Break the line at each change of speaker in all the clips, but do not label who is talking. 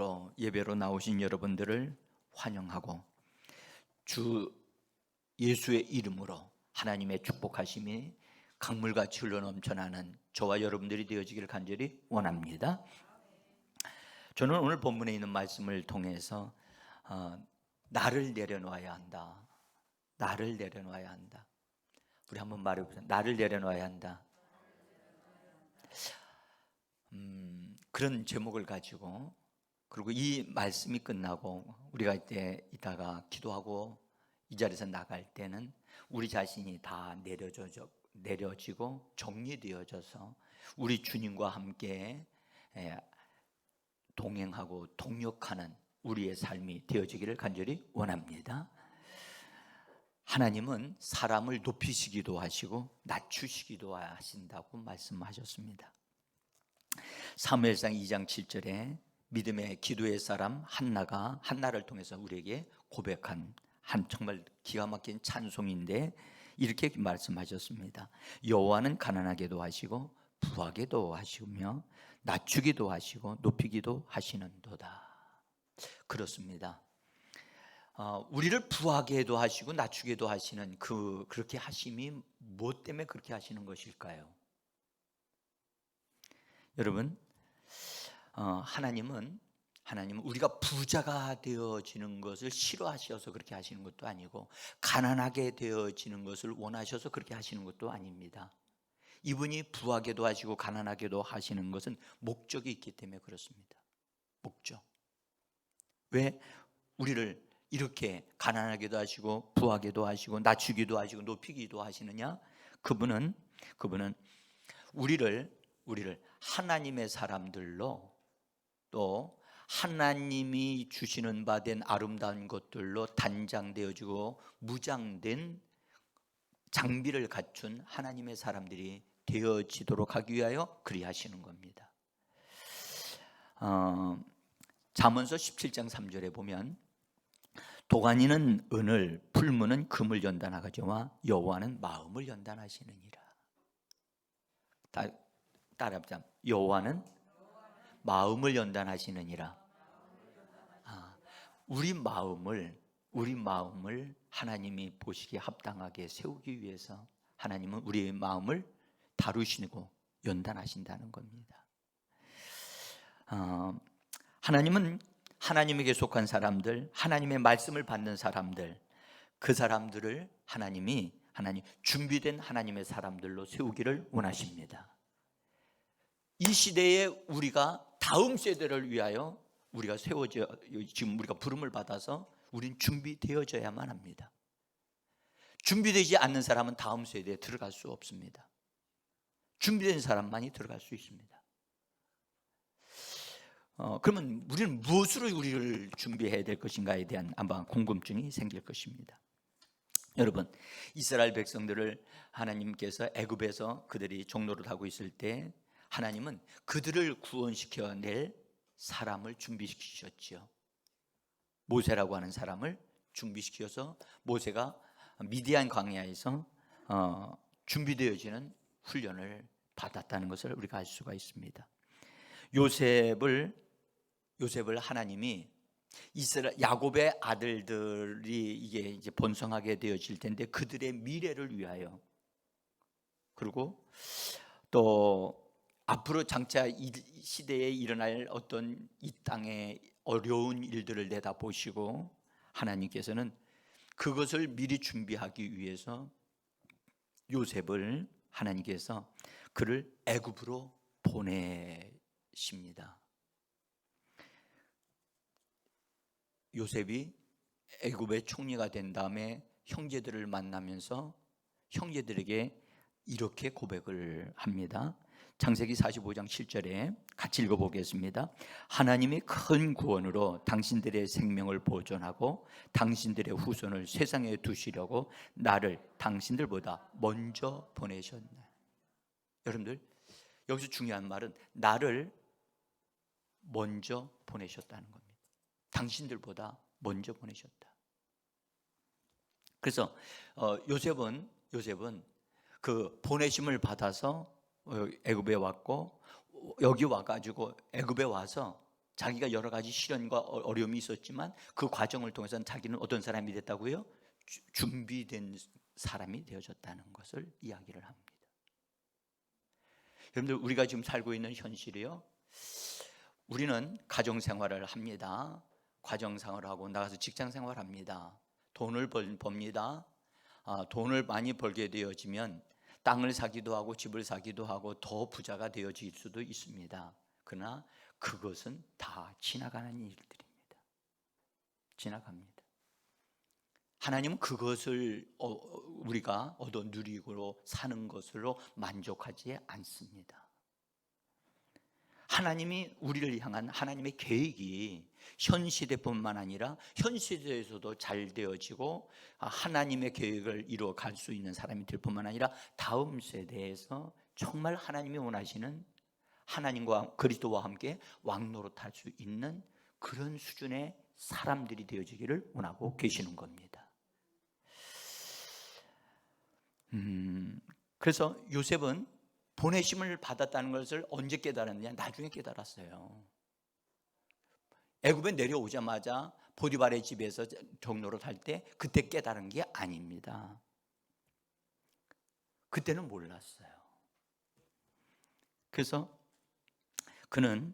오늘도 예배로 나오신 여러분들을 환영하고 주 예수의 이름으로 하나님의 축복하심이 강물같이 흘러넘쳐나는 저와 여러분들이 되어지기를 간절히 원합니다. 저는 오늘 본문에 있는 말씀을 통해서 나를 내려놓아야 한다. 나를 내려놓아야 한다. 우리 한번 말해보세요. 나를 내려놓아야 한다. 그런 제목을 가지고, 그리고 이 말씀이 끝나고 우리가 이따가 기도하고 이 자리에서 나갈 때는 우리 자신이 다 내려지고 정리되어져서 우리 주님과 함께 동행하고 동역하는 우리의 삶이 되어지기를 간절히 원합니다. 하나님은 사람을 높이시기도 하시고 낮추시기도 하신다고 말씀하셨습니다. 사무엘상 2장 7절에 믿음의 기도의 사람 한나를 통해서 우리에게 고백한 정말 기가 막힌 찬송인데 이렇게 말씀하셨습니다. 여호와는 가난하게도 하시고 부하게도 하시며 낮추기도 하시고 높이기도 하시는도다. 그렇습니다. 우리를 부하게도 하시고 낮추게도 하시는 그렇게 하심이 무엇 때문에 그렇게 하시는 것일까요? 여러분, 하나님은 우리가 부자가 되어지는 것을 싫어하셔서 그렇게 하시는 것도 아니고 가난하게 되어지는 것을 원하셔서 그렇게 하시는 것도 아닙니다. 이분이 부하게도 하시고 가난하게도 하시는 것은 목적이 있기 때문에 그렇습니다. 목적. 왜 우리를 이렇게 가난하게도 하시고 부하게도 하시고 낮추기도 하시고 높이기도 하시느냐? 그분은 우리를 하나님의 사람들로, 또 하나님이 주시는 바 된 아름다운 것들로 단장되어지고 무장된 장비를 갖춘 하나님의 사람들이 되어지도록 하기 위하여 그리하시는 겁니다. 잠언서 17장 3절에 보면 도가니는 은을, 풀무는 금을 연단하거니와 여호와는 마음을 연단하시느니라. 따라합시다. 여호와는 마음을 연단하시느니라. 우리 마음을 하나님이 보시기에 합당하게 세우기 위해서 하나님은 우리의 마음을 다루시고 연단하신다는 겁니다. 하나님은 하나님에게 속한 사람들, 하나님의 말씀을 받는 사람들, 그 사람들을 하나님 준비된 하나님의 사람들로 세우기를 원하십니다. 이 시대에 우리가 다음 세대를 위하여 우리가 지금 우리가 부름을 받아서 우린 준비되어져야만 합니다. 준비되지 않는 사람은 다음 세대에 들어갈 수 없습니다. 준비된 사람만이 들어갈 수 있습니다. 그러면 우리는 무엇으로 우리를 준비해야 될 것인가에 대한 아마 궁금증이 생길 것입니다. 여러분, 이스라엘 백성들을 하나님께서 애굽에서 그들이 종노릇 하고 있을 때 하나님은 그들을 구원시켜낼 사람을 준비시키셨지요. 모세라고 하는 사람을 준비시켜서 모세가 미디안 광야에서 준비되어지는 훈련을 받았다는 것을 우리가 알 수가 있습니다. 요셉을 하나님이 야곱의 아들들이 이제 번성하게 되어질 텐데 그들의 미래를 위하여, 그리고 또 앞으로 장차 이 시대에 일어날 어떤 이 땅의 어려운 일들을 내다보시고 하나님께서는 그것을 미리 준비하기 위해서 요셉을 하나님께서 그를 애굽으로 보내십니다. 요셉이 애굽의 총리가 된 다음에 형제들을 만나면서 형제들에게 이렇게 고백을 합니다. 창세기 45장 7절에 같이 읽어보겠습니다. 하나님이 큰 구원으로 당신들의 생명을 보존하고 당신들의 후손을 세상에 두시려고 나를 당신들보다 먼저 보내셨네. 여러분들, 여기서 중요한 말은 나를 먼저 보내셨다는 겁니다. 당신들보다 먼저 보내셨다. 그래서 요셉은 그 보내심을 받아서 애굽에 왔고, 여기 와가지고 애굽에 와서 자기가 여러 가지 시련과 어려움이 있었지만 그 과정을 통해서 자기는 어떤 사람이 됐다고요? 준비된 사람이 되어졌다는 것을 이야기를 합니다. 여러분들, 우리가 지금 살고 있는 현실이요, 우리는 가정생활을 합니다. 가정생활하고 나가서 직장생활합니다. 돈을 법니다. 돈을 많이 벌게 되어지면 땅을 사기도 하고 집을 사기도 하고 더 부자가 되어질 수도 있습니다. 그러나 그것은 다 지나가는 일들입니다. 지나갑니다. 하나님은 그것을 우리가 얻어 누리고 사는 것으로 만족하지 않습니다. 하나님이 우리를 향한 하나님의 계획이 현 시대뿐만 아니라 현 시대에서도 잘 되어지고 하나님의 계획을 이루어 갈 수 있는 사람이 될 뿐만 아니라 다음 세대에서 정말 하나님이 원하시는 하나님과 그리스도와 함께 왕노릇할 수 있는 그런 수준의 사람들이 되어지기를 원하고 계시는 겁니다. 그래서 요셉은 보내심을 받았다는 것을 언제 깨달았느냐? 나중에 깨달았어요. 애굽에 내려오자마자 보디발의 집에서 종노릇 할 때 그때 깨달은 게 아닙니다. 그때는 몰랐어요. 그래서 그는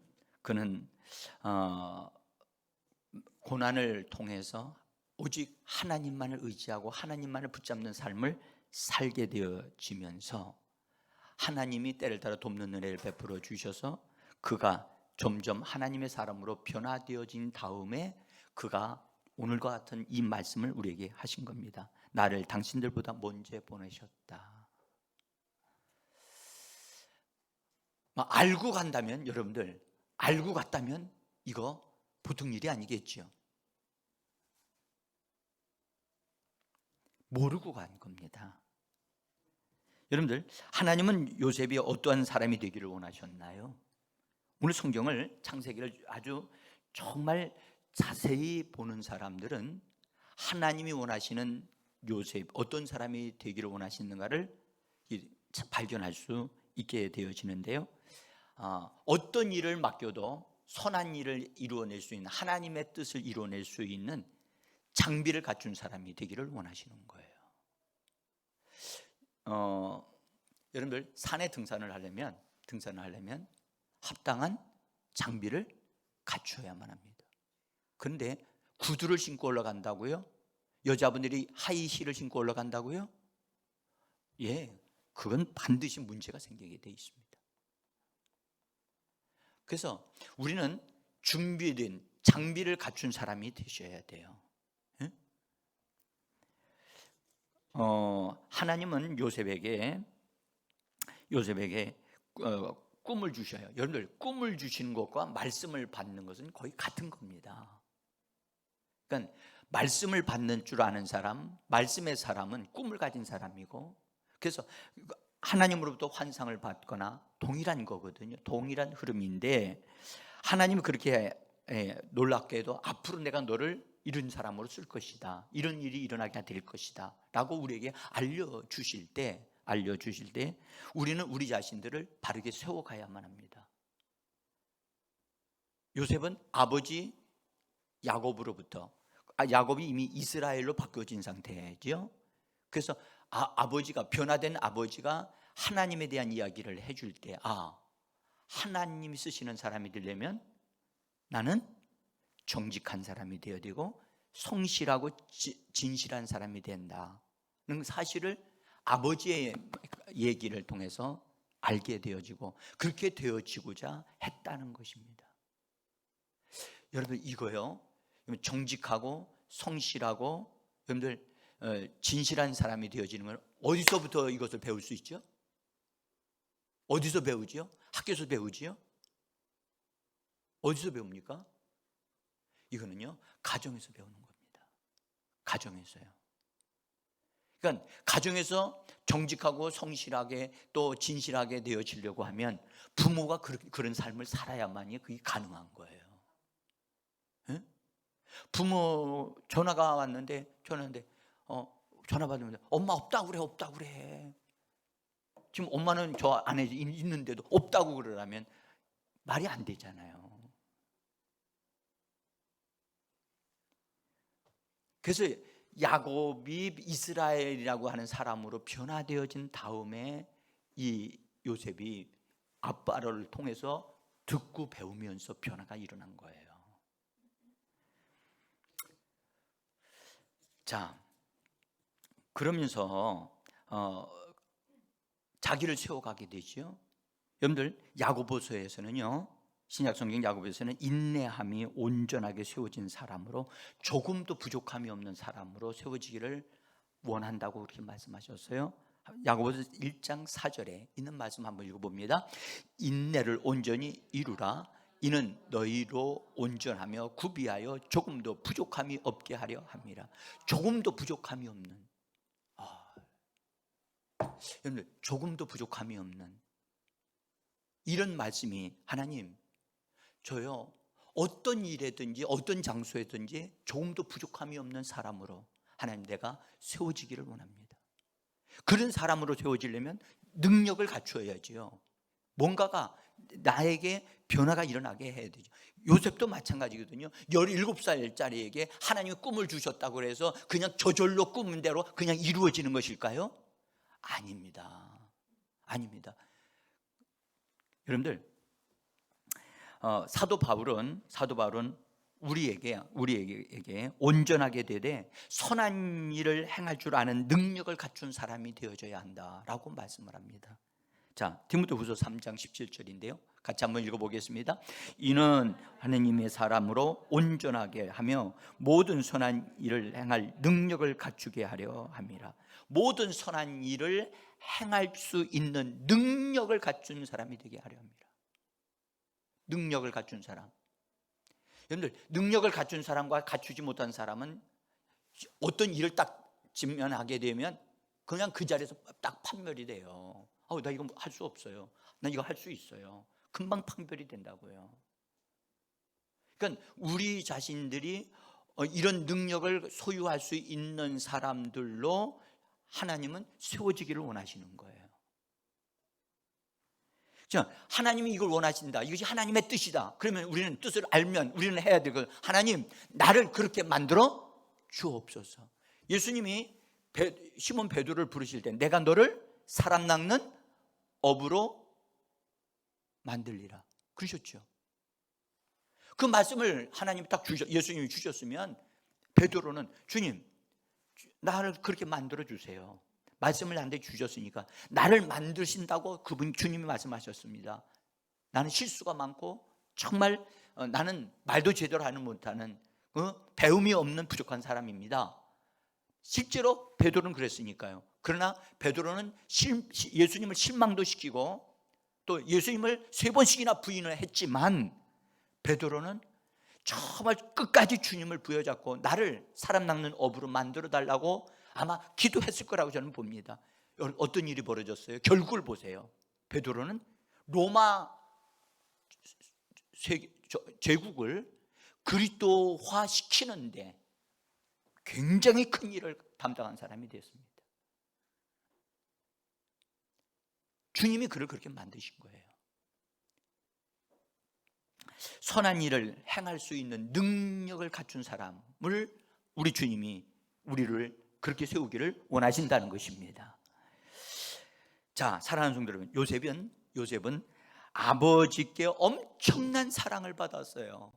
고난을 통해서 오직 하나님만을 의지하고 하나님만을 붙잡는 삶을 살게 되어지면서 하나님이 때를 따라 돕는 은혜를 베풀어 주셔서 그가 점점 하나님의 사람으로 변화되어진 다음에 그가 오늘과 같은 이 말씀을 우리에게 하신 겁니다. 나를 당신들보다 먼저 보내셨다. 알고 간다면, 여러분들 알고 갔다면 이거 보통 일이 아니겠죠. 모르고 간 겁니다. 여러분들, 하나님은 요셉이 어떠한 사람이 되기를 원하셨나요? 오늘 성경을, 창세기를 아주 정말 자세히 보는 사람들은 하나님이 원하시는 요셉, 어떤 사람이 되기를 원하시는가를 발견할 수 있게 되어지는데요, 어떤 일을 맡겨도 선한 일을 이루어낼 수 있는, 하나님의 뜻을 이루어낼 수 있는 장비를 갖춘 사람이 되기를 원하시는 거예요. 여러분들, 산에 등산을 하려면 합당한 장비를 갖춰야만 합니다. 그런데 구두를 신고 올라간다고요? 여자분들이 하이힐을 신고 올라간다고요? 예, 그건 반드시 문제가 생기게 돼 있습니다. 그래서 우리는 준비된 장비를 갖춘 사람이 되셔야 돼요. 하나님은 요셉에게 꿈을 주셔요. 여러분들, 꿈을 주시는 것과 말씀을 받는 것은 거의 같은 겁니다. 그러니까 말씀을 받는 줄 아는 사람, 말씀의 사람은 꿈을 가진 사람이고, 그래서 하나님으로부터 환상을 받거나 동일한 거거든요. 동일한 흐름인데, 하나님은 그렇게 놀랍게도 앞으로 내가 너를 이런 사람으로 쓸 것이다, 이런 일이 일어나게 될 것이다 라고 우리에게 알려주실 때 우리는 우리 자신들을 바르게 세워가야만 합니다. 요셉은 아버지 야곱으로부터, 야곱이 이미 이스라엘로 바뀌어진 상태죠. 그래서 아버지가, 변화된 아버지가 하나님에 대한 이야기를 해줄 때, 하나님이 쓰시는 사람이 되려면 나는 정직한 사람이 되어야 되고 성실하고 진실한 사람이 된다는 사실을 아버지의 얘기를 통해서 알게 되어지고 그렇게 되어지고자 했다는 것입니다. 여러분, 이거요, 정직하고 성실하고 여러분들 진실한 사람이 되어지는 건 어디서부터 이것을 배울 수 있죠? 어디서 배우지요? 학교에서 배우지요? 어디서 배웁니까? 이거는요, 가정에서 배우는 겁니다. 가정에서요. 그러니까 가정에서 정직하고 성실하게 또 진실하게 되어지려고 하면 부모가 그런 삶을 살아야만이 그게 가능한 거예요. 네? 부모 전화가 왔는데 전화 받으면 엄마 없다고 그래. 지금 엄마는 저 안에 있는데도 없다고 그러라면 말이 안 되잖아요. 그래서 야곱이 이스라엘이라고 하는 사람으로 변화되어진 다음에 이 요셉이 아빠를 통해서 듣고 배우면서 변화가 일어난 거예요. 자, 그러면서 자기를 세워가게 되죠. 여러분들 야고보서에서는요, 신약성경 야고보서에서는 인내함이 온전하게 세워진 사람으로 조금도 부족함이 없는 사람으로 세워지기를 원한다고 그렇게 말씀하셨어요. 야고보서 1장 4절에 있는 말씀 한번 읽어봅니다. 인내를 온전히 이루라. 이는 너희로 온전하며 구비하여 조금도 부족함이 없게 하려 함이라. 조금도 부족함이 없는, 여러분들 조금도 부족함이 없는 이런 말씀이, 하나님 저요 어떤 일에든지 어떤 장소에든지 조금도 부족함이 없는 사람으로 하나님 내가 세워지기를 원합니다. 그런 사람으로 세워지려면 능력을 갖추어야지요. 뭔가가 나에게 변화가 일어나게 해야 되죠. 요셉도 마찬가지거든요. 17살짜리에게 하나님이 꿈을 주셨다고 해서 그냥 저절로 꾸민 대로 그냥 이루어지는 것일까요? 아닙니다. 아닙니다. 여러분들 사도 바울은 우리에게 온전하게 되되 선한 일을 행할 줄 아는 능력을 갖춘 사람이 되어져야 한다라고 말씀을 합니다. 자, 디모데후서 3장 17절인데요. 같이 한번 읽어보겠습니다. 이는 하느님의 사람으로 온전하게 하며 모든 선한 일을 행할 능력을 갖추게 하려 함이라. 모든 선한 일을 행할 수 있는 능력을 갖춘 사람이 되게 하려 합니다. 능력을 갖춘 사람. 여러분들 능력을 갖춘 사람과 갖추지 못한 사람은 어떤 일을 딱 직면하게 되면 그냥 그 자리에서 딱 판별이 돼요. 나 이거 할 수 없어요. 난 이거 할 수 있어요. 금방 판별이 된다고요. 그러니까 우리 자신들이 이런 능력을 소유할 수 있는 사람들로 하나님은 세워지기를 원하시는 거예요. 자, 하나님이 이걸 원하신다. 이것이 하나님의 뜻이다. 그러면 우리는 뜻을 알면 우리는 해야 되고, 하나님 나를 그렇게 만들어 주옵소서. 예수님이 시몬 베드로를 부르실 때 내가 너를 사람 낚는 어부로 만들리라 그러셨죠. 그 말씀을 하나님이 딱 예수님이 주셨으면 베드로는 주님 나를 그렇게 만들어 주세요. 말씀을 나한테 주셨으니까 나를 만드신다고 그분 주님이 말씀하셨습니다. 나는 실수가 많고 정말 나는 말도 제대로 하지 못하는 배움이 없는 부족한 사람입니다. 실제로 베드로는 그랬으니까요. 그러나 베드로는 예수님을 실망도 시키고 또 예수님을 3번씩이나 부인을 했지만 베드로는 정말 끝까지 주님을 부여잡고 나를 사람 낚는 어부로 만들어 달라고 아마 기도했을 거라고 저는 봅니다. 어떤 일이 벌어졌어요? 결국을 보세요. 베드로는 로마 제국을 그리스도화 시키는데 굉장히 큰 일을 담당한 사람이 됐습니다. 주님이 그를 그렇게 만드신 거예요. 선한 일을 행할 수 있는 능력을 갖춘 사람을 우리 주님이 우리를 그렇게 세우기를 원하신다는 것입니다. 자, 사랑하는 성도 여러분, 요셉은 아버지께 엄청난 사랑을 받았어요.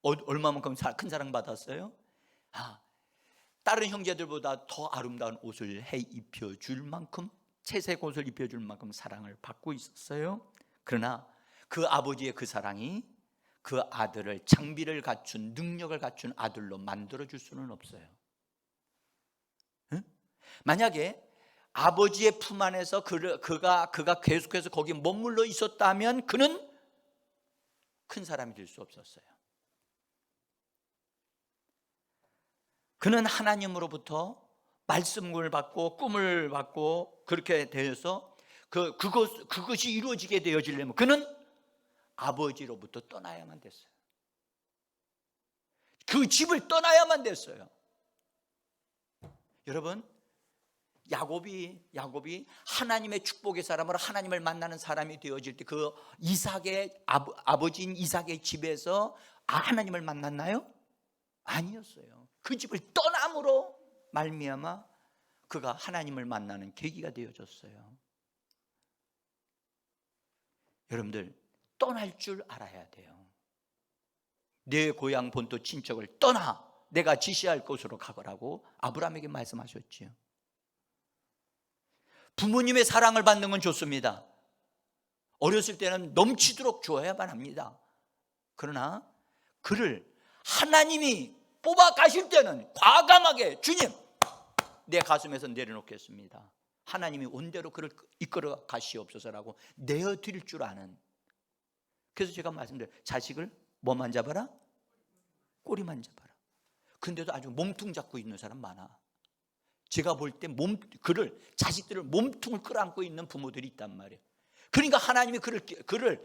얼마만큼 큰 사랑 받았어요? 다른 형제들보다 더 아름다운 옷을 해 입혀줄 만큼, 채색 옷을 입혀줄 만큼 사랑을 받고 있었어요. 그러나 그 아버지의 그 사랑이 그 아들을 장비를 갖춘 능력을 갖춘 아들로 만들어줄 수는 없어요. 응? 만약에 아버지의 품 안에서 그가 계속해서 거기에 머물러 있었다면 그는 큰 사람이 될 수 없었어요. 그는 하나님으로부터 말씀을 받고 꿈을 받고 그렇게 되어서 그것이 이루어지게 되어지려면 그는 아버지로부터 떠나야만 됐어요. 그 집을 떠나야만 됐어요. 여러분, 야곱이 하나님의 축복의 사람으로 하나님을 만나는 사람이 되어질 때 그 이삭의 아버지인 이삭의 집에서 하나님을 만났나요? 아니었어요. 그 집을 떠남으로 말미암아 그가 하나님을 만나는 계기가 되어졌어요. 여러분들, 떠날 줄 알아야 돼요. 내 고향 본토 친척을 떠나 내가 지시할 곳으로 가거라고 아브라함에게 말씀하셨지요. 부모님의 사랑을 받는 건 좋습니다. 어렸을 때는 넘치도록 주어야만 합니다. 그러나 그를 하나님이 뽑아 가실 때는 과감하게 주님, 내 가슴에서 내려놓겠습니다. 하나님이 온대로 그를 이끌어 가시옵소서라고 내어드릴 줄 아는. 그래서 제가 말씀드려요. 자식을 뭐만 잡아라? 꼬리만 잡아라. 근데도 아주 몸통 잡고 있는 사람 많아. 제가 볼 때 자식들을 몸통을 끌어안고 있는 부모들이 있단 말이에요. 그러니까 하나님이 그를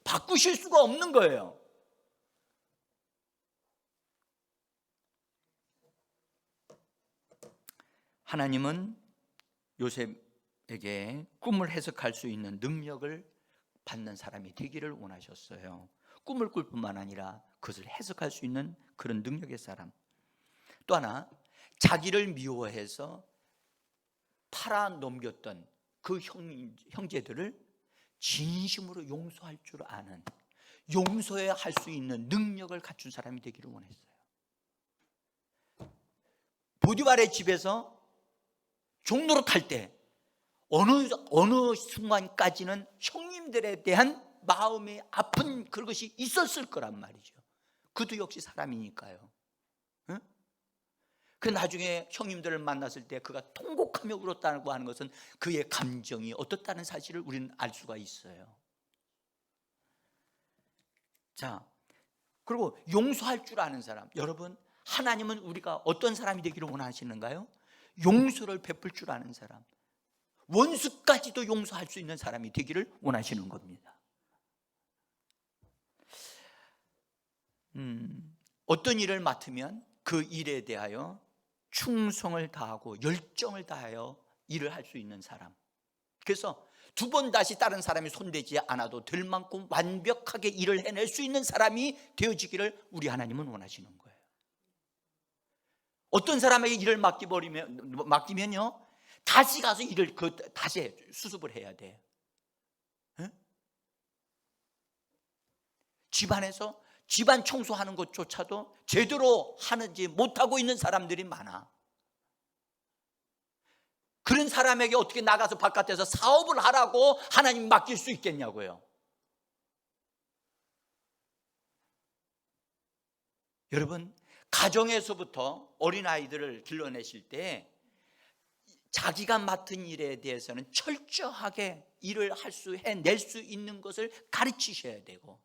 바꾸실 수가 없는 거예요. 하나님은 요셉에게 꿈을 해석할 수 있는 능력을 받는 사람이 되기를 원하셨어요. 꿈을 꿀 뿐만 아니라 그것을 해석할 수 있는 그런 능력의 사람. 또 하나, 자기를 미워해서 팔아넘겼던 그 형제들을 진심으로 용서할 줄 아는, 용서해야 할 수 있는 능력을 갖춘 사람이 되기를 원했어요. 보디발의 집에서 종로로 탈 때 어느 순간까지는 형님들에 대한 마음이 아픈 그것이 있었을 거란 말이죠. 그도 역시 사람이니까요. 응? 그 나중에 형님들을 만났을 때 그가 통곡하며 울었다고 하는 것은 그의 감정이 어떻다는 사실을 우리는 알 수가 있어요. 자, 그리고 용서할 줄 아는 사람. 여러분, 하나님은 우리가 어떤 사람이 되기를 원하시는가요? 용서를 베풀 줄 아는 사람, 원수까지도 용서할 수 있는 사람이 되기를 원하시는 겁니다. 어떤 일을 맡으면 그 일에 대하여 충성을 다하고 열정을 다하여 일을 할 수 있는 사람. 그래서 두 번 다시 다른 사람이 손대지 않아도 될 만큼 완벽하게 일을 해낼 수 있는 사람이 되어지기를 우리 하나님은 원하시는 거예요. 어떤 사람에게 일을 맡기면요, 다시 가서 일을 다시 수습을 해야 돼요. 응? 집안에서 집안 청소하는 것조차도 제대로 하는지 못하고 있는 사람들이 많아. 그런 사람에게 어떻게 나가서 바깥에서 사업을 하라고 하나님 맡길 수 있겠냐고요. 여러분, 가정에서부터 어린아이들을 길러내실 때 자기가 맡은 일에 대해서는 철저하게 일을 해낼 수 있는 것을 가르치셔야 되고,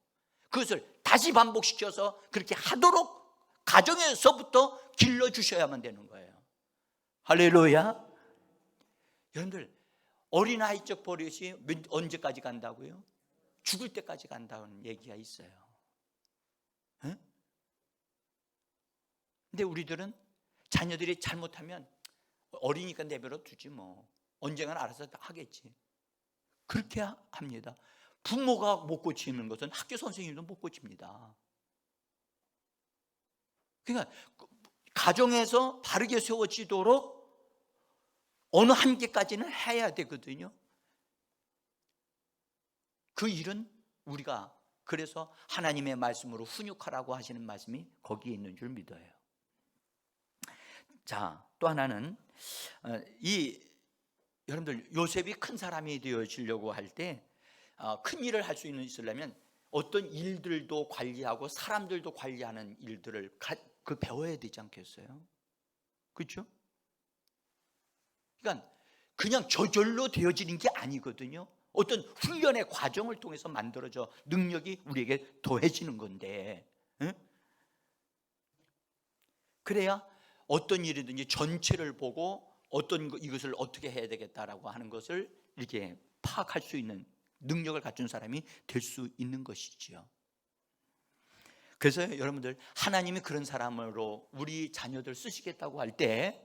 그것을 다시 반복시켜서 그렇게 하도록 가정에서부터 길러주셔야만 되는 거예요. 할렐루야. 여러분들, 어린아이적 버릇이 언제까지 간다고요? 죽을 때까지 간다는 얘기가 있어요. 응? 근데 우리들은 자녀들이 잘못하면 어리니까 내버려 두지 뭐, 언젠가는 알아서 하겠지, 그렇게 합니다. 부모가 못 고치는 것은 학교 선생님도 못 고칩니다. 그러니까 가정에서 바르게 세워지도록 어느 한계까지는 해야 되거든요. 그 일은 우리가, 그래서 하나님의 말씀으로 훈육하라고 하시는 말씀이 거기에 있는 줄 믿어요. 자, 또 하나는 여러분들, 요셉이 큰 사람이 되어지려고 할 때 큰 일을 할 수 있으려면 어떤 일들도 관리하고 사람들도 관리하는 일들을 배워야 되지 않겠어요? 그렇죠? 그러니까 그냥 저절로 되어지는 게 아니거든요. 어떤 훈련의 과정을 통해서 만들어져 능력이 우리에게 더해지는 건데, 응? 그래야 어떤 일이든지 전체를 보고 이것을 어떻게 해야 되겠다라고 하는 것을 이렇게 파악할 수 있는 능력을 갖춘 사람이 될 수 있는 것이지요. 그래서 여러분들, 하나님이 그런 사람으로 우리 자녀들 쓰시겠다고 할 때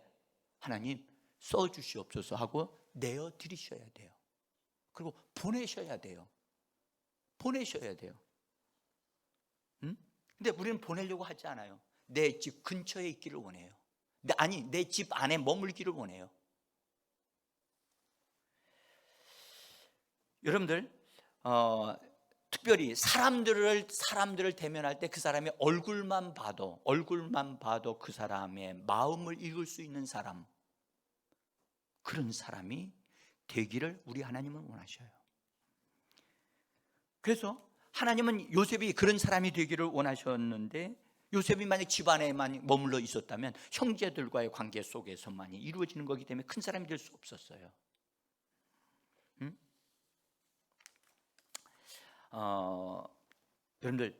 하나님 써주시옵소서 하고 내어드리셔야 돼요. 그리고 보내셔야 돼요. 근데 우리는 보내려고 하지 않아요. 내 집 근처에 있기를 원해요. 내 집 안에 머물기를 원해요. 여러분들 특별히 사람들을 대면할 때 그 사람의 얼굴만 봐도 그 사람의 마음을 읽을 수 있는 사람, 그런 사람이 되기를 우리 하나님은 원하셔요. 그래서 하나님은 요셉이 그런 사람이 되기를 원하셨는데, 요셉이 만약 집안에만 머물러 있었다면 형제들과의 관계 속에서만이 이루어지는 거기 때문에 큰 사람이 될 수 없었어요. 여러분들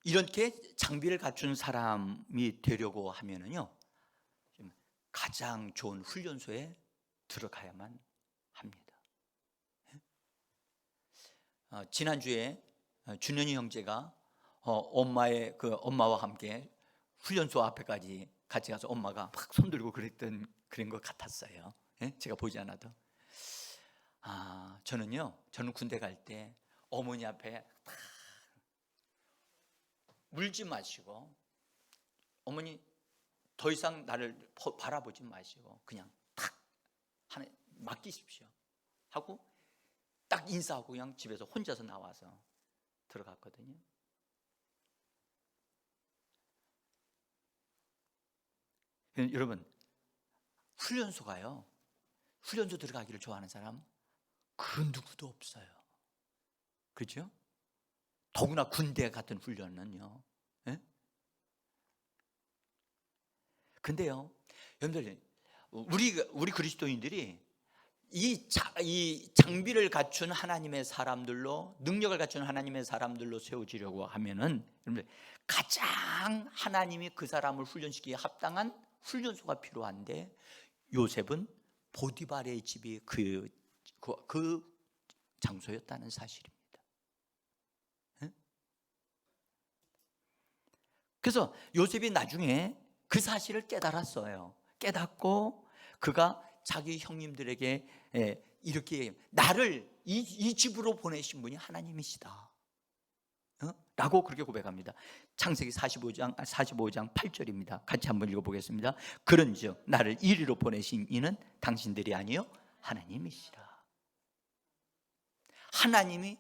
이렇게 장비를 갖춘 사람이 되려고 하면은요, 가장 좋은 훈련소에 들어가야만 합니다. 지난주에 준현이 형제가 엄마와 함께 훈련소 앞에까지 같이 가서 엄마가 막 손들고 그런 것 같았어요. 제가 보지 않아도. 저는 군대 갈 때 어머니 앞에 막 물지 마시고, 어머니 더 이상 나를 바라보지 마시고 그냥 탁 맡기십시오 하고 딱 인사하고 그냥 집에서 혼자서 나와서 들어갔거든요. 여러분, 훈련소가요, 훈련소 들어가기를 좋아하는 사람 그 누구도 없어요. 그렇죠? 더구나 군대 같은 훈련은요. 근데요, 여러분들, 우리 그리스도인들이 이 장비를 갖춘 하나님의 사람들로, 능력을 갖춘 하나님의 사람들로 세워지려고 하면은, 여러분들, 가장 하나님이 그 사람을 훈련시키기에 합당한 훈련소가 필요한데, 요셉은 보디발의 집이 그 장소였다는 사실입니다. 그래서 요셉이 나중에 그 사실을 깨달았어요. 깨닫고 그가 자기 형님들에게 이렇게 나를 이 집으로 보내신 분이 하나님이시다 라고 그렇게 고백합니다. 창세기 45장 8절입니다. 같이 한번 읽어보겠습니다. 그런즉 나를 이리로 보내신 이는 당신들이 아니요 하나님이시라. 하나님이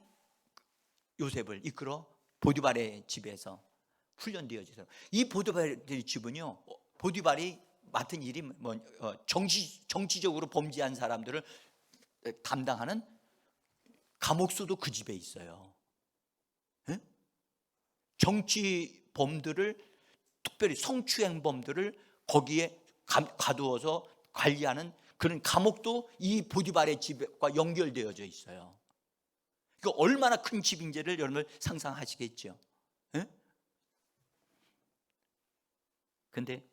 요셉을 이끌어 보디발의 집에서 훈련되어져서, 이 보디발의 집은요, 보디발이 맡은 일이 정치적으로 범죄한 사람들을 담당하는 감옥수도 그 집에 있어요. 정치범들을, 특별히 성추행범들을 거기에 가두어서 관리하는 그런 감옥도 이 보디발의 집과 연결되어져 있어요. 그 얼마나 큰 집인지를 여러분 상상하시겠죠. 근데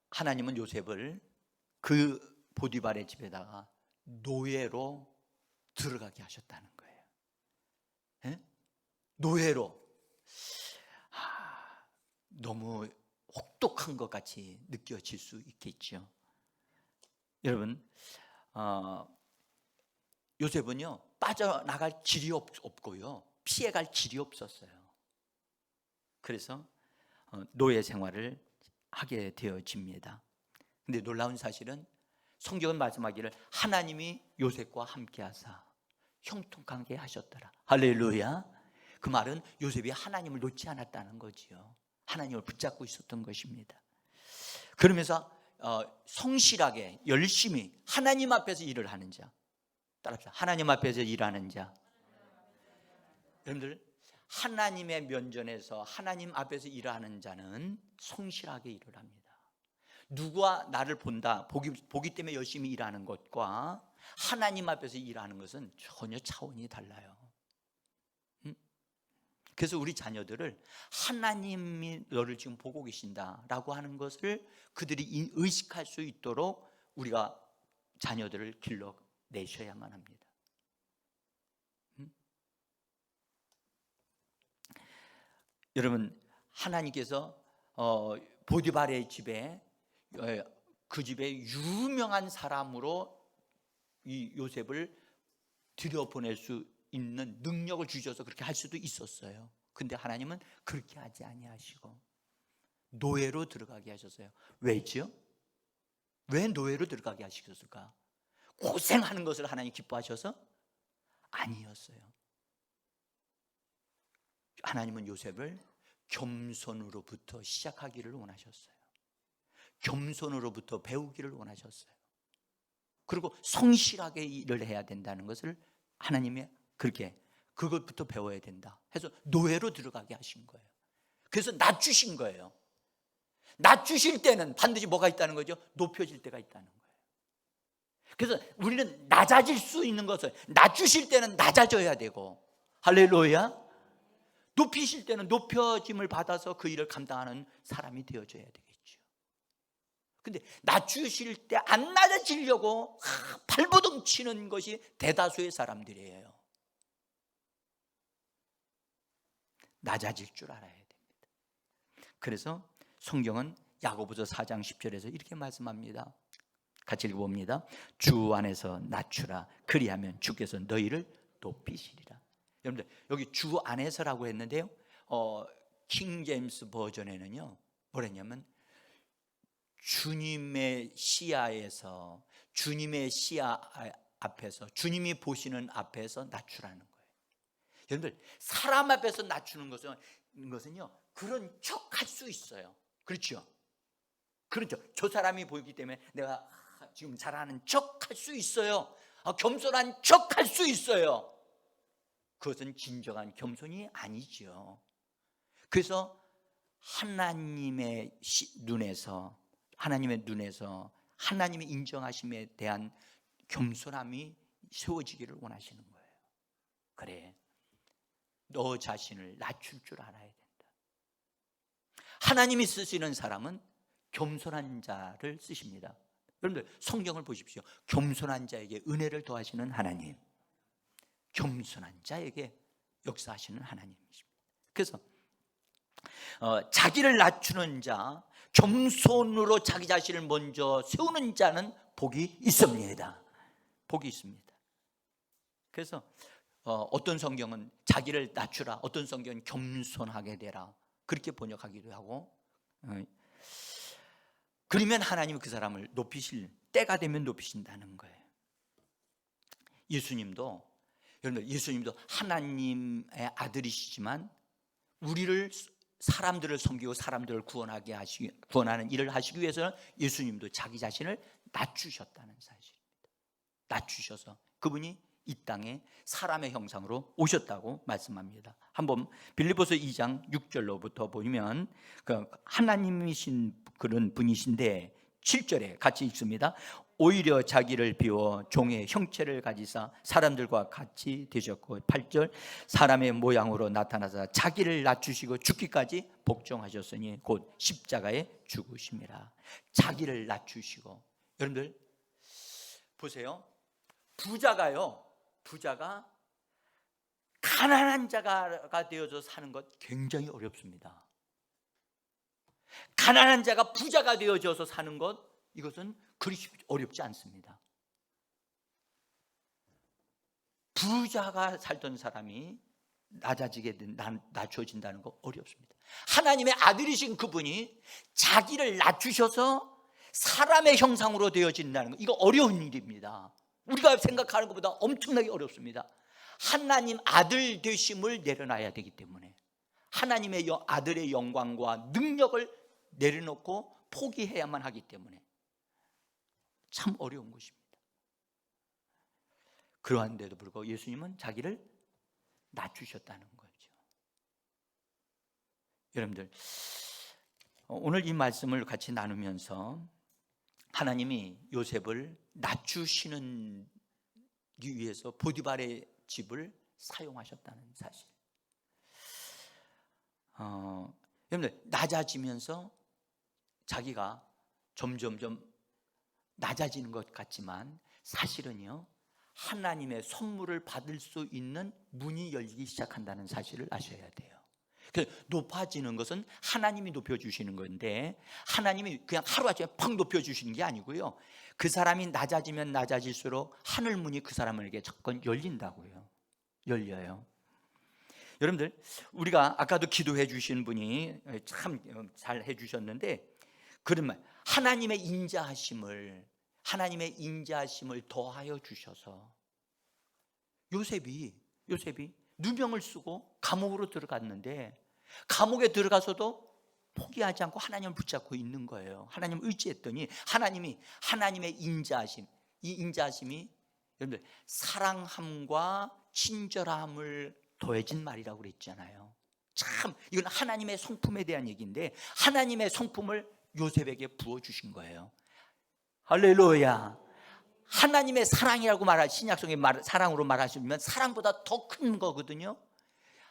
하나님은 요셉을 그 보디발의 집에다가 노예로 들어가게 하셨다는 거예요. 노예로. 너무 혹독한 것 같이 느껴질 수 있겠죠. 여러분, 요셉은요, 빠져나갈 길이 없고요, 피해갈 길이 없었어요. 그래서 노예 생활을 하게 되어집니다. 근데 놀라운 사실은 성경은 말씀하기를 하나님이 요셉과 함께 하사 형통하게 하셨더라. 할렐루야. 그 말은 요셉이 하나님을 놓지 않았다는 거지요. 하나님을 붙잡고 있었던 것입니다. 그러면서 성실하게 열심히 하나님 앞에서 일을 하는 자, 따라합시다. 하나님 앞에서 일하는 자. 여러분들, 하나님의 면전에서 하나님 앞에서 일하는 자는 성실하게 일을 합니다. 누가 나를 본다, 보기 때문에 열심히 일하는 것과 하나님 앞에서 일하는 것은 전혀 차원이 달라요. 그래서 우리 자녀들을 하나님이 너를 지금 보고 계신다라고 하는 것을 그들이 의식할 수 있도록 우리가 자녀들을 길러내셔야만 합니다. 여러분, 하나님께서 보디발의 집에, 그 집에 유명한 사람으로 이 요셉을 들여보낼 수 있는 능력을 주셔서 그렇게 할 수도 있었어요. 근데 하나님은 그렇게 하지 아니하시고 노예로 들어가게 하셨어요. 왜죠? 왜 노예로 들어가게 하셨을까? 고생하는 것을 하나님 기뻐하셔서? 아니었어요. 하나님은 요셉을 겸손으로부터 시작하기를 원하셨어요. 겸손으로부터 배우기를 원하셨어요. 그리고 성실하게 일을 해야 된다는 것을 하나님이 그렇게 그것부터 배워야 된다 해서 노예로 들어가게 하신 거예요. 그래서 낮추신 거예요. 낮추실 때는 반드시 뭐가 있다는 거죠? 높여질 때가 있다는 거예요. 그래서 우리는 낮아질 수 있는 것을 낮추실 때는 낮아져야 되고, 할렐루야, 높이실 때는 높여짐을 받아서 그 일을 감당하는 사람이 되어져야 되겠죠. 근데 낮추실 때 안 낮아지려고 발버둥 치는 것이 대다수의 사람들이에요. 낮아질 줄 알아야 됩니다. 그래서 성경은 야고보서 4장 10절에서 이렇게 말씀합니다. 같이 읽어봅니다. 주 안에서 낮추라. 그리하면 주께서 너희를 높이시리라. 여러분들 여기 주 안에서라고 했는데요, 킹 제임스 버전에는요 뭐랬냐면 주님의 시야에서, 주님의 시야 앞에서, 주님이 보시는 앞에서 낮추라는 거예요. 여러분들 사람 앞에서 낮추는 것은요 그런 척 할 수 있어요. 그렇죠? 그렇죠. 저 사람이 보이기 때문에 내가 지금 잘하는 척 할 수 있어요. 겸손한 척 할 수 있어요. 그것은 진정한 겸손이 아니죠. 그래서 하나님의 눈에서 하나님의 인정하심에 대한 겸손함이 세워지기를 원하시는 거예요. 그래, 너 자신을 낮출 줄 알아야 된다. 하나님이 쓰시는 사람은 겸손한 자를 쓰십니다. 여러분들 성경을 보십시오. 겸손한 자에게 은혜를 더하시는 하나님, 겸손한 자에게 역사하시는 하나님이십니다. 그래서 자기를 낮추는 자, 겸손으로 자기 자신을 먼저 세우는 자는 복이 있습니다. 복이 있습니다. 그래서 어떤 성경은 자기를 낮추라, 어떤 성경은 겸손하게 되라, 그렇게 번역하기도 하고, 그러면 하나님은 그 사람을 높이실 때가 되면 높이신다는 거예요. 예수님도 하나님의 아들이시지만 우리를, 사람들을 섬기고 사람들을 구원하는 일을 하시기 위해서는 예수님도 자기 자신을 낮추셨다는 사실입니다. 낮추셔서 그분이 이 땅에 사람의 형상으로 오셨다고 말씀합니다. 한번 빌립보서 2장 6절로부터 보면 하나님이신 그런 분이신데 7절에 같이 읽습니다. 오히려 자기를 비워 종의 형체를 가지사 사람들과 같이 되셨고, 8절 사람의 모양으로 나타나사 자기를 낮추시고 죽기까지 복종하셨으니 곧 십자가에 죽으심이라. 자기를 낮추시고, 여러분들 보세요. 부자가 가난한 자가 되어서 사는 것 굉장히 어렵습니다. 가난한 자가 부자가 되어져서 사는 것, 이것은 그리 어렵지 않습니다. 부자가 살던 사람이 낮춰진다는 거 어렵습니다. 하나님의 아들이신 그분이 자기를 낮추셔서 사람의 형상으로 되어진다는 거, 이거 어려운 일입니다. 우리가 생각하는 것보다 엄청나게 어렵습니다. 하나님 아들 되심을 내려놔야 되기 때문에, 하나님의 아들의 영광과 능력을 내려놓고 포기해야만 하기 때문에 참 어려운 것입니다. 그러한데도 불구하고 예수님은 자기를 낮추셨다는 거죠. 여러분들 오늘 이 말씀을 같이 나누면서 하나님이 요셉을 낮추시는 위해서 보디발의 집을 사용하셨다는 사실. 여러분들 낮아지면서 자기가 점점점 낮아지는 것 같지만 사실은요 하나님의 선물을 받을 수 있는 문이 열리기 시작한다는 사실을 아셔야 돼요. 높아지는 것은 하나님이 높여주시는 건데, 하나님이 그냥 하루아침에 팍 높여주시는 게 아니고요, 그 사람이 낮아지면 낮아질수록 하늘 문이 그 사람에게 자꾸 열린다고요. 열려요. 여러분들, 우리가 아까도 기도해 주신 분이 참 잘 해주셨는데, 그런 말, 하나님의 인자하심을 더하여 주셔서, 요셉이 누명을 쓰고 감옥으로 들어갔는데, 감옥에 들어가서도 포기하지 않고 하나님을 붙잡고 있는 거예요. 하나님을 의지했더니 하나님의 인자하심, 이 인자하심이 여러분들 사랑함과 친절함을 더해진 말이라고 그랬잖아요. 참 이건 하나님의 성품에 대한 얘기인데, 하나님의 성품을 요셉에게 부어주신 거예요. 할렐루야. 하나님의 사랑이라고 신약성에 사랑으로 말하시면 사랑보다 더 큰 거거든요.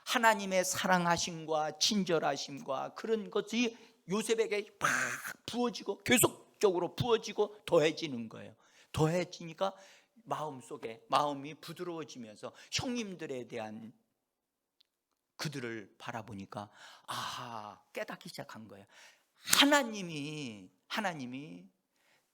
하나님의 사랑하심과 친절하심과 그런 것이 요셉에게 막 부어지고, 계속적으로 부어지고 더해지는 거예요. 더해지니까 마음이 부드러워지면서 형님들에 대한 그들을 바라보니까 깨닫기 시작한 거예요. 하나님이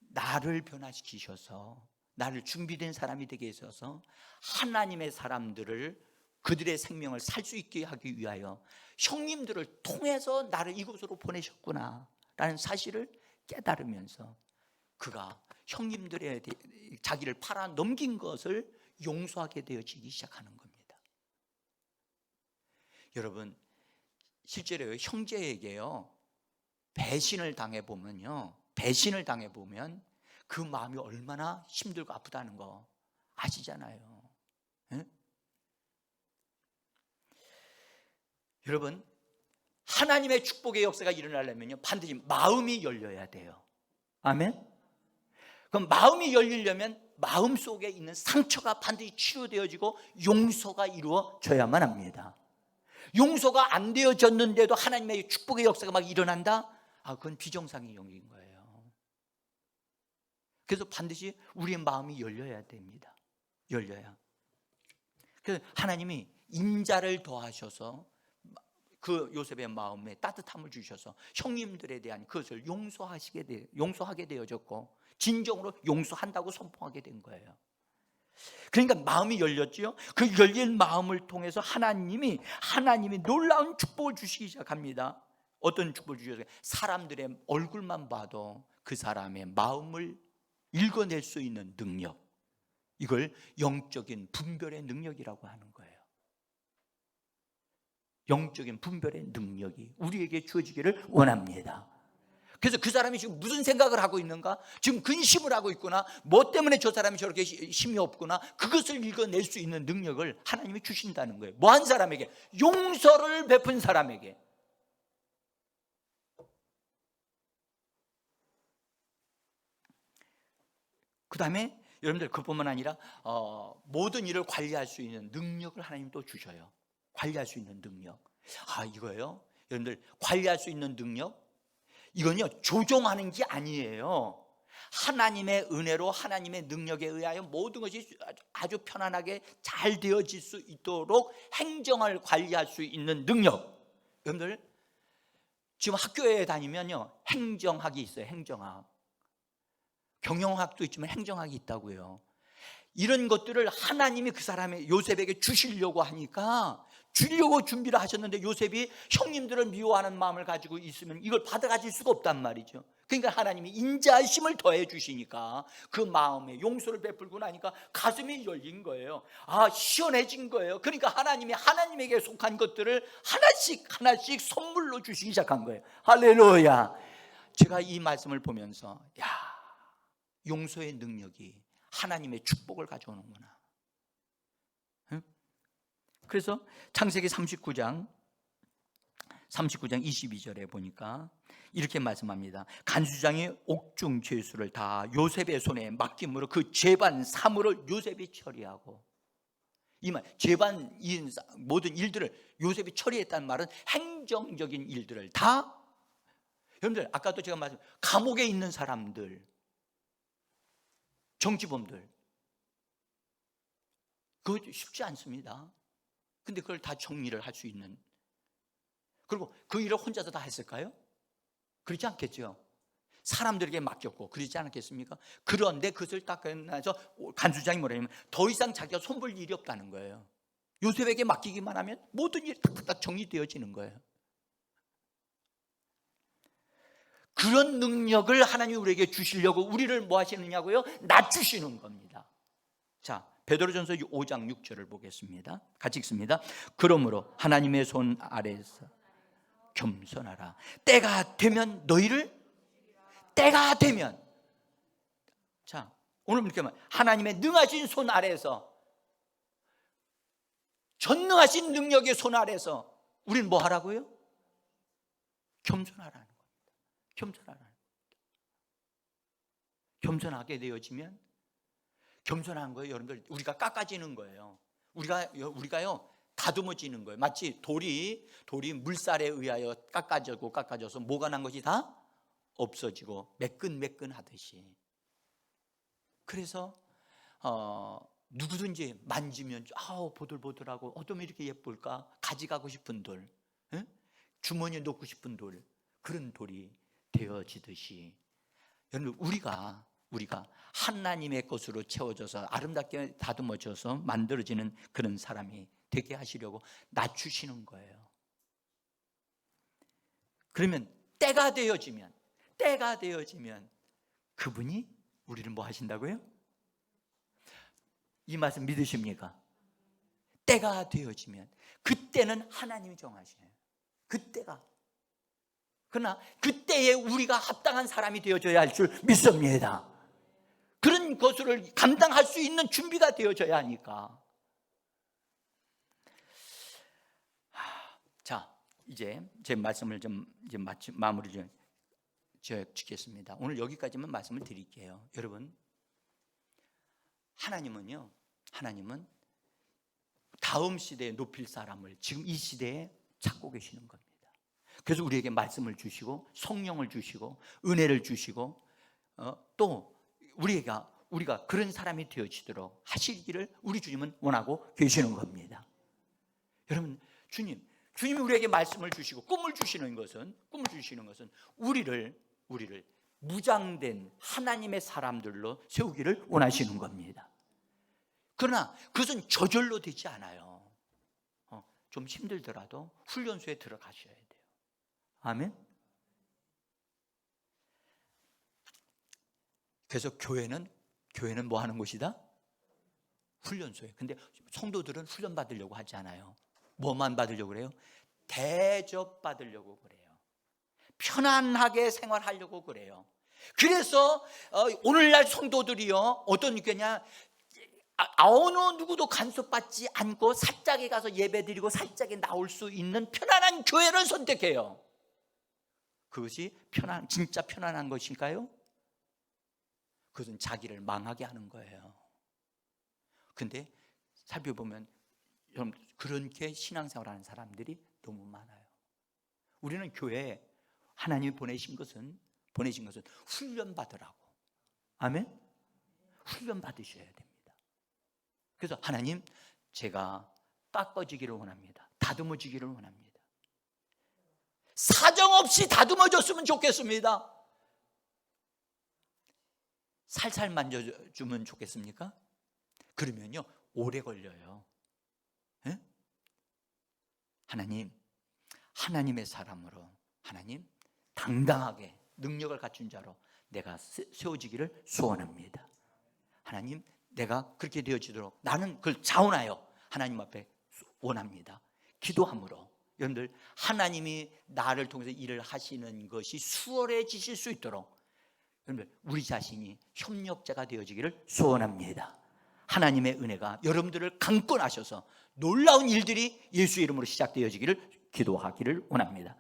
나를 변화시키셔서, 나를 준비된 사람이 되게 해서 하나님의 사람들을, 그들의 생명을 살 수 있게 하기 위하여 형님들을 통해서 나를 이곳으로 보내셨구나 라는 사실을 깨달으면서, 그가 형님들의 자기를 팔아 넘긴 것을 용서하게 되어지기 시작하는 겁니다. 여러분, 실제로 형제에게요, 배신을 당해보면 그 마음이 얼마나 힘들고 아프다는 거 아시잖아요. 네? 여러분, 하나님의 축복의 역사가 일어나려면요, 반드시 마음이 열려야 돼요. 아멘? 그럼 마음이 열리려면 마음 속에 있는 상처가 반드시 치유되어지고 용서가 이루어져야만 합니다. 용서가 안 되어졌는데도 하나님의 축복의 역사가 막 일어난다? 그건 비정상의 영역인 거예요. 그래서 반드시 우리의 마음이 열려야 됩니다. 열려야. 그래서 하나님이 인자를 더하셔서 그 요셉의 마음에 따뜻함을 주셔서 형님들에 대한 그것을 용서하게 되어졌고, 진정으로 용서한다고 선포하게 된 거예요. 그러니까 마음이 열렸죠. 그 열린 마음을 통해서 하나님이 놀라운 축복을 주시기 시작합니다. 어떤 축복을 주셨어요? 사람들의 얼굴만 봐도 그 사람의 마음을 읽어낼 수 있는 능력, 이걸 영적인 분별의 능력이라고 하는 거예요. 영적인 분별의 능력이 우리에게 주어지기를 원합니다. 그래서 그 사람이 지금 무슨 생각을 하고 있는가? 지금 근심을 하고 있구나, 뭐 때문에 저 사람이 저렇게 힘이 없구나, 그것을 읽어낼 수 있는 능력을 하나님이 주신다는 거예요. 뭐 한 사람에게? 용서를 베푼 사람에게. 그 다음에 여러분들, 그뿐만 아니라 모든 일을 관리할 수 있는 능력을 하나님 또 주셔요. 관리할 수 있는 능력. 이거예요. 여러분들, 관리할 수 있는 능력, 이건요, 조종하는 게 아니에요. 하나님의 은혜로, 하나님의 능력에 의하여 모든 것이 아주 편안하게 잘 되어질 수 있도록 행정을 관리할 수 있는 능력. 여러분들, 지금 학교에 다니면요, 행정학이 있어요. 행정학. 경영학도 있지만 행정학이 있다고요. 이런 것들을 하나님이 그 사람의 요셉에게 주시려고 하니까, 주려고 준비를 하셨는데, 요셉이 형님들을 미워하는 마음을 가지고 있으면 이걸 받아가질 수가 없단 말이죠. 그러니까 하나님이 인자심을 더해 주시니까 그 마음에 용서를 베풀고 나니까 가슴이 열린 거예요. 시원해진 거예요. 그러니까 하나님이 하나님에게 속한 것들을 하나씩 선물로 주시기 시작한 거예요. 할렐루야. 제가 이 말씀을 보면서, 용서의 능력이 하나님의 축복을 가져오는구나. 그래서 창세기 39장 22절에 보니까 이렇게 말씀합니다. 간수장이 옥중 죄수를 다 요셉의 손에 맡김으로 그 재반 사물을 요셉이 처리하고, 이 말, 재반 모든 일들을 요셉이 처리했다는 말은 행정적인 일들을 다, 여러분들 아까도 제가 말씀, 감옥에 있는 사람들, 정치범들, 그거 쉽지 않습니다. 근데 그걸 다 정리를 할 수 있는, 그리고 그 일을 혼자서 다 했을까요? 그렇지 않겠죠. 사람들에게 맡겼고 그러지 않겠습니까? 그런데 그것을 딱 끝나서 간수장이 뭐라 하냐면 더 이상 자기가 손볼 일이 없다는 거예요. 요셉에게 맡기기만 하면 모든 일이 탁탁탁 정리되어지는 거예요. 그런 능력을 하나님이 우리에게 주시려고 우리를 뭐 하시느냐고요? 낮추시는 겁니다. 자, 베드로전서 5장 6절을 보겠습니다. 같이 읽습니다. 그러므로 하나님의 손 아래에서 겸손하라. 때가 되면 너희를, 때가 되면, 자, 오늘 이렇게 말, 하나님의 능하신 손 아래에서, 전능하신 능력의 손 아래에서 우리는 뭐 하라고요? 겸손하라는 겁니다. 겸손하라는 겁니다. 겸손하게 되어지면, 겸손한 거예요, 여러분들. 우리가 깎아지는 거예요. 우리가요 다듬어지는 거예요. 마치 돌이 물살에 의하여 깎아져서 뭐가 난 것이 다 없어지고 매끈매끈하듯이. 그래서 누구든지 만지면 아우 보들보들하고 어쩜 이렇게 예쁠까? 가져가고 싶은 돌, 주머니에 넣고 싶은 돌, 그런 돌이 되어지듯이, 여러분 우리가 하나님의 것으로 채워져서 아름답게 다듬어져서 만들어지는 그런 사람이 되게 하시려고 낮추시는 거예요. 그러면 때가 되어지면 그분이 우리를 뭐 하신다고요? 이 말씀 믿으십니까? 때가 되어지면, 그때는 하나님이 정하시네요. 그때가. 그러나 그때에 우리가 합당한 사람이 되어져야 할 줄 믿습니다. 그런 것을 감당할 수 있는 준비가 되어져야 하니까. 자, 이제 제 말씀을 좀 이제 마무리 좀 짓겠습니다. 오늘 여기까지만 말씀을 드릴게요. 여러분, 하나님은 다음 시대에 높일 사람을 지금 이 시대에 찾고 계시는 겁니다. 그래서 우리에게 말씀을 주시고 성령을 주시고 은혜를 주시고 또 우리가 그런 사람이 되어지도록 하시기를 우리 주님은 원하고 계시는 겁니다. 여러분, 주님이 우리에게 말씀을 주시고 꿈을 주시는 것은 우리를 무장된 하나님의 사람들로 세우기를 원하시는 겁니다. 그러나 그것은 저절로 되지 않아요. 좀 힘들더라도 훈련소에 들어가셔야 돼요. 아멘. 그래서 교회는 뭐 하는 곳이다? 훈련소예요. 근데 성도들은 훈련 받으려고 하지 않아요. 뭐만 받으려고 그래요? 대접 받으려고 그래요. 편안하게 생활하려고 그래요. 그래서 오늘날 성도들이요 어떤 교회냐, 어느 누구도 간섭받지 않고 살짝에 가서 예배드리고 살짝에 나올 수 있는 편안한 교회를 선택해요. 그것이 진짜 편안한 것일까요? 그것은 자기를 망하게 하는 거예요. 근데 살펴보면 그렇게 신앙생활하는 사람들이 너무 많아요. 우리는 교회에 하나님이 보내신 것은 훈련 받으라고. 아멘? 훈련 받으셔야 됩니다. 그래서 하나님, 제가 깎아지기를 원합니다. 다듬어지기를 원합니다. 사정없이 다듬어졌으면 좋겠습니다. 살살 만져주면 좋겠습니까? 그러면요 오래 걸려요. 에? 하나님의 사람으로, 하나님 당당하게 능력을 갖춘 자로 내가 세워지기를 소원합니다. 하나님, 내가 그렇게 되어지도록 나는 그걸 자원하여 하나님 앞에 원합니다. 기도함으로 여러분들, 하나님이 나를 통해서 일을 하시는 것이 수월해지실 수 있도록 여러분들, 우리 자신이 협력자가 되어지기를 소원합니다. 하나님의 은혜가 여러분들을 강권하셔서 놀라운 일들이 예수의 이름으로 시작되어지기를 기도하기를 원합니다.